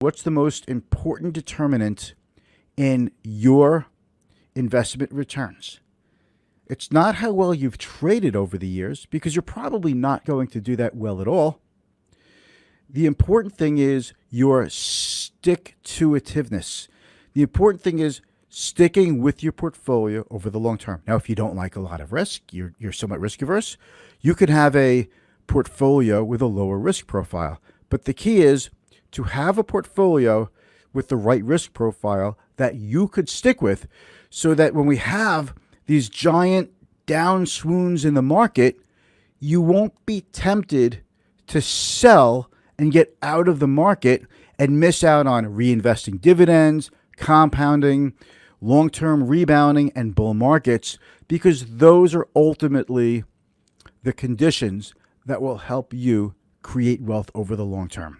What's the most important determinant in your investment returns? It's not how well you've traded over the years, because you're probably not going to do that well at all. The important thing is your stick-to-itiveness. The important thing is sticking with your portfolio over the long term. Now, if you don't like a lot of risk, you're somewhat risk averse, you could have a portfolio with a lower risk profile. But the key is to have a portfolio with the right risk profile that you could stick with, so that when we have these giant down swoons in the market, you won't be tempted to sell and get out of the market and miss out on reinvesting dividends, compounding, long-term rebounding, and bull markets, because those are ultimately the conditions that will help you create wealth over the long term.